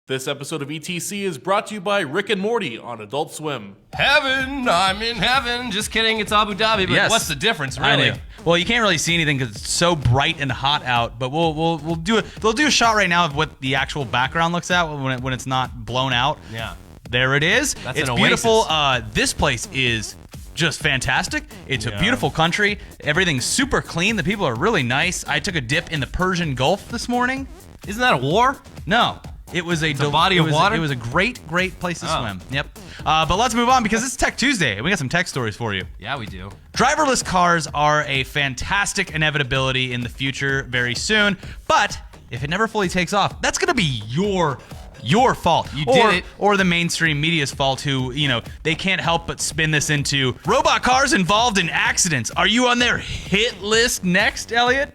This episode of ETC is brought to you by Rick and Morty on Adult Swim. Heaven, I'm in heaven. Just kidding, it's Abu Dhabi, but Yes. what's the difference, really? I know. Well, you can't really see anything because it's so bright and hot out. But we'll do it. They'll do a shot right now of what the actual background looks at when it's not blown out. Yeah. There it is. That's it's an beautiful. oasis. This place is just fantastic. It's a beautiful country. Everything's super clean. The people are really nice. I took a dip in the Persian Gulf this morning. Isn't that a war? No. It was a body of water? It was a great place to swim. Yep. But let's move on because it's Tech Tuesday and we got some tech stories for you. Yeah, we do. Driverless cars are a fantastic inevitability in the future very soon, but if it never fully takes off, that's going to be your fault. You did it. Or the mainstream media's fault who, they can't help but spin this into robot cars involved in accidents. Are you on their hit list next, Elliot?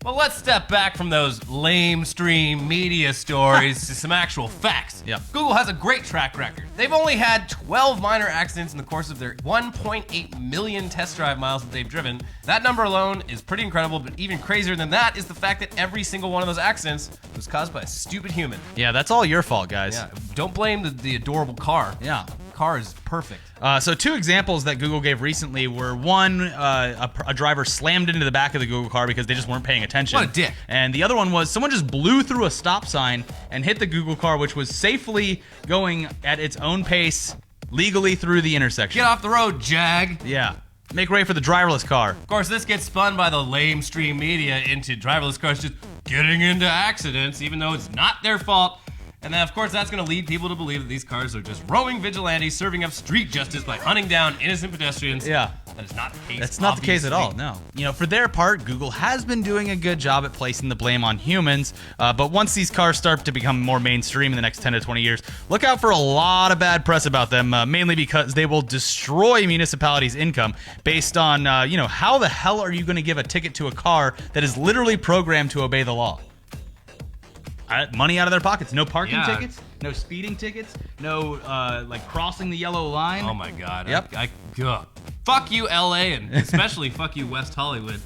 Well, let's step back from those lamestream media stories to some actual facts. Yeah. Google has a great track record. They've only had 12 minor accidents in the course of their 1.8 million test drive miles that they've driven. That number alone is pretty incredible, but even crazier than that is the fact that every single one of those accidents was caused by a stupid human. Yeah, that's all your fault, guys. Yeah, don't blame the adorable car. Yeah. Car is perfect. So two examples that Google gave recently were one, a driver slammed into the back of the Google car because they just weren't paying attention. What a dick. And the other one was someone just blew through a stop sign and hit the Google car, which was safely going at its own pace legally through the intersection. Get off the road, Jag. Yeah. Make way for the driverless car. Of course, this gets spun by the lamestream media into driverless cars just getting into accidents, even though it's not their fault. And then, of course, that's going to lead people to believe that these cars are just roaming vigilantes serving up street justice by hunting down innocent pedestrians. Yeah. That is not the case. That's not the case at all, no. For their part, Google has been doing a good job at placing the blame on humans, but once these cars start to become more mainstream in the next 10 to 20 years, look out for a lot of bad press about them, mainly because they will destroy municipalities' income based on, how the hell are you going to give a ticket to a car that is literally programmed to obey the law? Money out of their pockets. No parking tickets, no speeding tickets, no crossing the yellow line. Oh my God. Yep. Fuck you, LA, and especially fuck you, West Hollywood.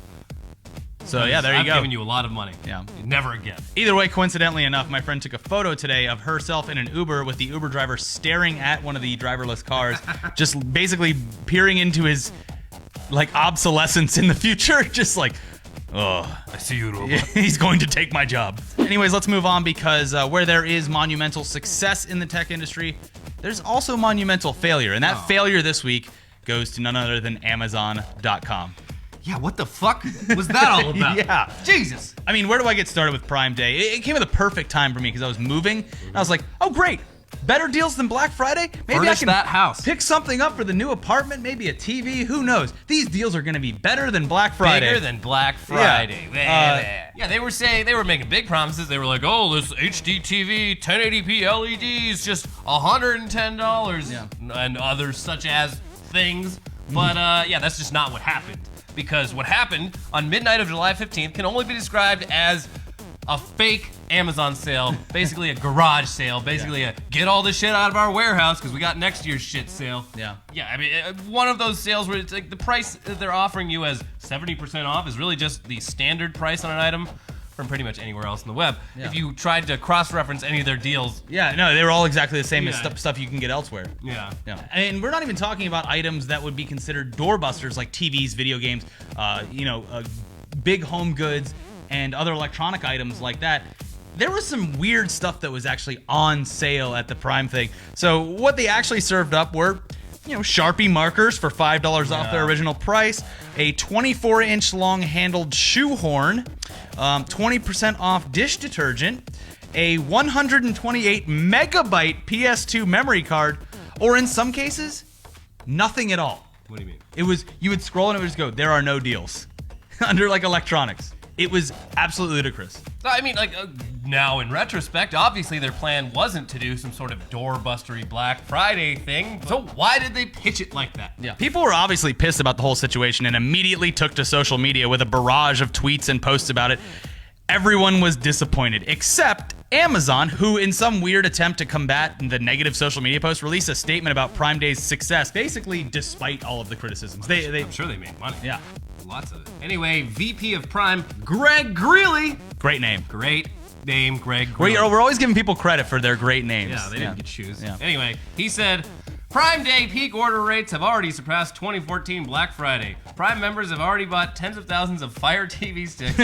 So yeah, there you go. I've given you a lot of money. Yeah. Never again. Either way, coincidentally enough, my friend took a photo today of herself in an Uber with the Uber driver staring at one of the driverless cars, just basically peering into his obsolescence in the future, just like, oh, I see you, robot. he's going to take my job. Anyways, let's move on because where there is monumental success in the tech industry, there's also monumental failure. And that failure this week goes to none other than Amazon.com. Yeah, what the fuck was that all about? Yeah. Jesus. I mean, where do I get started with Prime Day? It came at the perfect time for me because I was moving. And I was like, oh, great. Better deals than Black Friday? Maybe Furnish I can that house. Pick something up for the new apartment, maybe a TV. Who knows? These deals are going to be better than Black Friday. Bigger than Black Friday. Yeah, they were making big promises. They were like, oh, this HD TV 1080p LED is just $110. Yeah. And others such as things. But that's just not what happened. Because what happened on midnight of July 15th can only be described as a fake Amazon sale, basically a garage sale, basically a get all this shit out of our warehouse because we got next year's shit sale. Yeah. Yeah, I mean, one of those sales where it's like the price that they're offering you as 70% off is really just the standard price on an item from pretty much anywhere else on the web. Yeah. If you tried to cross-reference any of their deals. Yeah, no, they were all exactly the same as Yeah. stuff you can get elsewhere. Yeah. Yeah. And we're not even talking about items that would be considered doorbusters like TVs, video games, big home goods, and other electronic items like that. There was some weird stuff that was actually on sale at the Prime thing. So what they actually served up were, Sharpie markers for $5 off their original price, a 24-inch long-handled shoehorn, 20% off dish detergent, a 128 megabyte PS2 memory card, or in some cases, nothing at all. What do you mean? It was, you would scroll and it would just go, there are no deals under electronics. It was absolutely ludicrous. I mean, now in retrospect, obviously their plan wasn't to do some sort of doorbustery Black Friday thing. So why did they pitch it like that? Yeah. People were obviously pissed about the whole situation and immediately took to social media with a barrage of tweets and posts about it. Everyone was disappointed, except Amazon, who in some weird attempt to combat the negative social media posts, released a statement about Prime Day's success, basically despite all of the criticisms. I'm sure they made money. Yeah. Lots of it. Anyway, VP of Prime, Greg Greeley. Great name. Great name, Greg. We're always giving people credit for their great names. Yeah, they didn't get shoes. Yeah. Anyway, he said, Prime Day peak order rates have already surpassed 2014 Black Friday. Prime members have already bought tens of thousands of Fire TV sticks,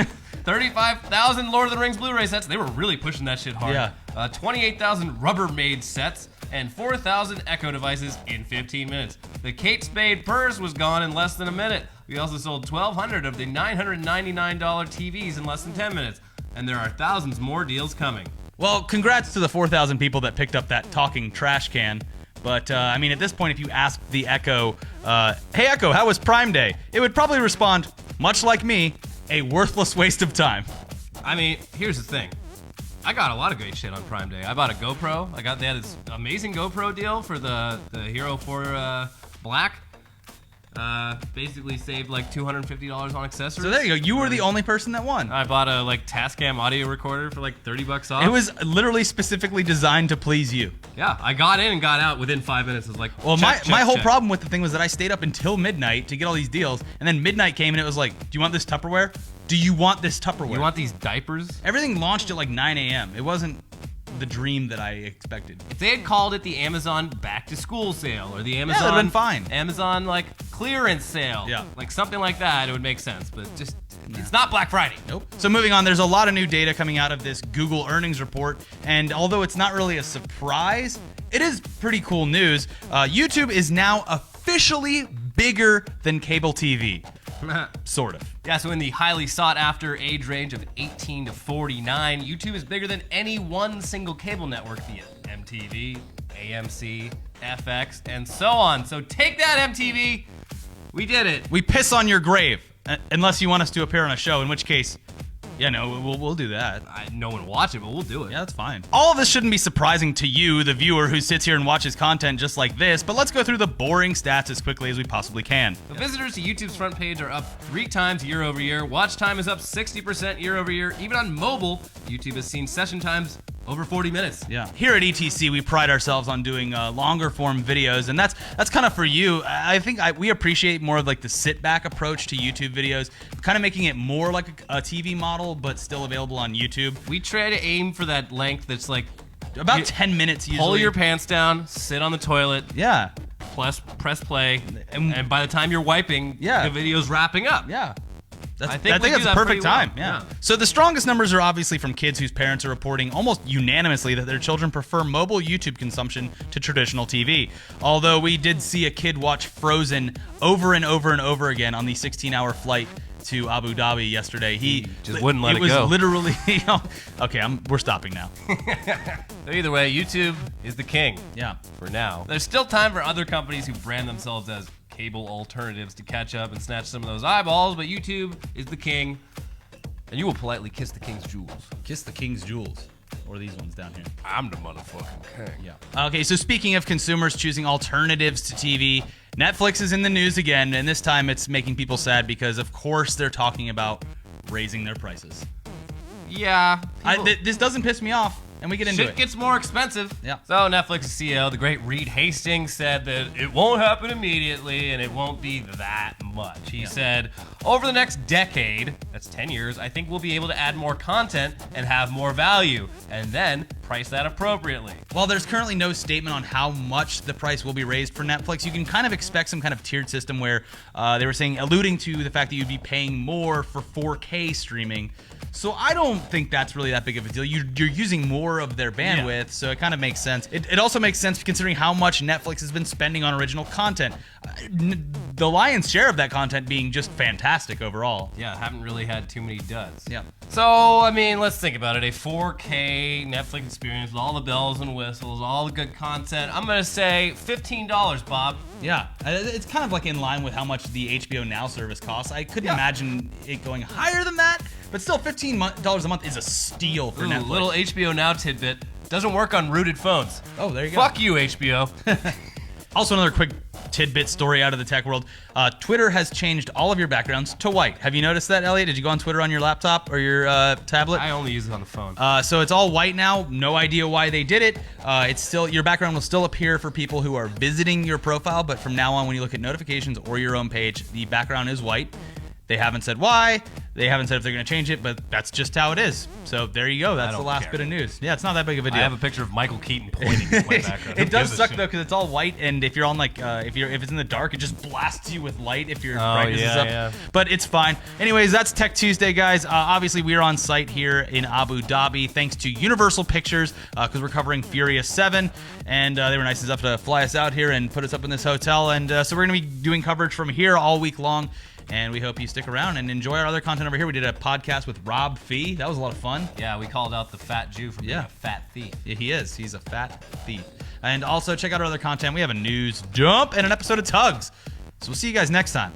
35,000 Lord of the Rings Blu-ray sets. They were really pushing that shit hard. Yeah. 28,000 Rubbermaid sets, and 4,000 Echo devices in 15 minutes. The Kate Spade purse was gone in less than a minute. We also sold 1,200 of the $999 TVs in less than 10 minutes. And there are thousands more deals coming. Well, congrats to the 4,000 people that picked up that talking trash can. But, I mean, at this point, if you ask the Echo, hey, Echo, how was Prime Day? It would probably respond, much like me, a worthless waste of time. I mean, here's the thing. I got a lot of great shit on Prime Day. I bought a GoPro. They had this amazing GoPro deal for the Hero 4 Black. Basically saved like $250 on accessories. So there you go. You were the only person that won. I bought a Tascam audio recorder for like $30 off. It was literally specifically designed to please you. Yeah, I got in and got out within 5 minutes. It was like, well, check, my whole check. problem with the thing was that I stayed up until midnight to get all these deals, and then midnight came and it was like, do you want this Tupperware? Do you want this Tupperware? You want these diapers? Everything launched at like 9 a.m. It wasn't the dream that I expected. If they had called it the Amazon back to school sale or the Amazon, that'd been fine. Amazon like clearance sale, like something like that, it would make sense. But just it's not Black Friday. Nope. So moving on, there's a lot of new data coming out of this Google earnings report, and although it's not really a surprise, it is pretty cool news. YouTube is now officially bigger than cable TV. Sort of. Yeah, so in the highly sought after age range of 18 to 49, YouTube is bigger than any one single cable network, be it MTV, AMC, FX, and so on. So take that, MTV. We did it. We piss on your grave, unless you want us to appear on a show, in which case, yeah, no, we'll do that. No one will watch it, but we'll do it. Yeah, that's fine. All of this shouldn't be surprising to you, the viewer who sits here and watches content just like this, but let's go through the boring stats as quickly as we possibly can. The visitors to YouTube's front page are up 3 times year over year. Watch time is up 60% year over year. Even on mobile, YouTube has seen session times over 40 minutes. Yeah. Here at ETC, we pride ourselves on doing longer form videos, and that's kind of for you. I think we appreciate more of like the sit back approach to YouTube videos, kind of making it more like a TV model, but still available on YouTube. We try to aim for that length that's like about 10 minutes usually. Pull your pants down, sit on the toilet. Yeah. Press play, and by the time you're wiping, the video's wrapping up. Yeah. I think that's a perfect time. Well. Yeah. So the strongest numbers are obviously from kids whose parents are reporting almost unanimously that their children prefer mobile YouTube consumption to traditional TV. Although we did see a kid watch Frozen over and over and over again on the 16-hour flight to Abu Dhabi yesterday. He just wouldn't let it go. It was literally, okay, we're stopping now. So either way, YouTube is the king. Yeah. For now. There's still time for other companies who brand themselves as cable alternatives to catch up and snatch some of those eyeballs, but YouTube is the king, and you will politely kiss the king's jewels. Kiss the king's jewels. Or these ones down here. I'm the motherfucking king. Yeah. Okay, so speaking of consumers choosing alternatives to TV, Netflix is in the news again, and this time it's making people sad because, of course, they're talking about raising their prices. Yeah. This doesn't piss me off, and we get into it. Shit gets more expensive. Yeah. So Netflix's CEO, the great Reed Hastings, said that it won't happen immediately and it won't be that much. He said, over the next decade, that's 10 years, I think we'll be able to add more content and have more value, and then price that appropriately. While there's currently no statement on how much the price will be raised for Netflix, you can kind of expect some kind of tiered system where they were alluding to the fact that you'd be paying more for 4K streaming. So I don't think that's really that big of a deal. You're using more of their bandwidth, so it kind of makes sense. It also makes sense considering how much Netflix has been spending on original content. The lion's share of that content being just fantastic overall. Yeah, haven't really had too many duds. Yeah. So, I mean, let's think about it. A 4K Netflix experience with all the bells and whistles, all the good content. I'm going to say $15, Bob. Yeah, it's kind of like in line with how much the HBO Now service costs. I couldn't imagine it going higher than that, but still $15 a month is a steal for Netflix. Little HBO Now tidbit. Doesn't work on rooted phones. Oh, there you go. Fuck you, HBO. Also, another quick tidbit story out of the tech world. Twitter has changed all of your backgrounds to white. Have you noticed that, Elliot? Did you go on Twitter on your laptop or your tablet? I only use it on the phone. So it's all white now. No idea why they did it. It's still, your background will still appear for people who are visiting your profile, but from now on, when you look at notifications or your own page, the background is white. They haven't said why. They haven't said if they're going to change it, but that's just how it is. So there you go. That's the don't last care. bit of news. Yeah, it's not that big of a deal. I have a picture of Michael Keaton pointing in my background. It does Who gives a suck shit? though because it's all white, and if you're on like if it's in the dark, it just blasts you with light if your brightness is up. yeah. But it's fine. Anyways, that's Tech Tuesday, guys. Obviously, we're on site here in Abu Dhabi thanks to Universal Pictures because we're covering Furious 7, and they were nice enough to fly us out here and put us up in this hotel, and so we're going to be doing coverage from here all week long. And we hope you stick around and enjoy our other content over here. We did a podcast with Rob Fee. That was a lot of fun. Yeah, we called out the fat Jew for being a fat thief. Yeah, he is. He's a fat thief. And also check out our other content. We have a news dump and an episode of Tugs. So we'll see you guys next time.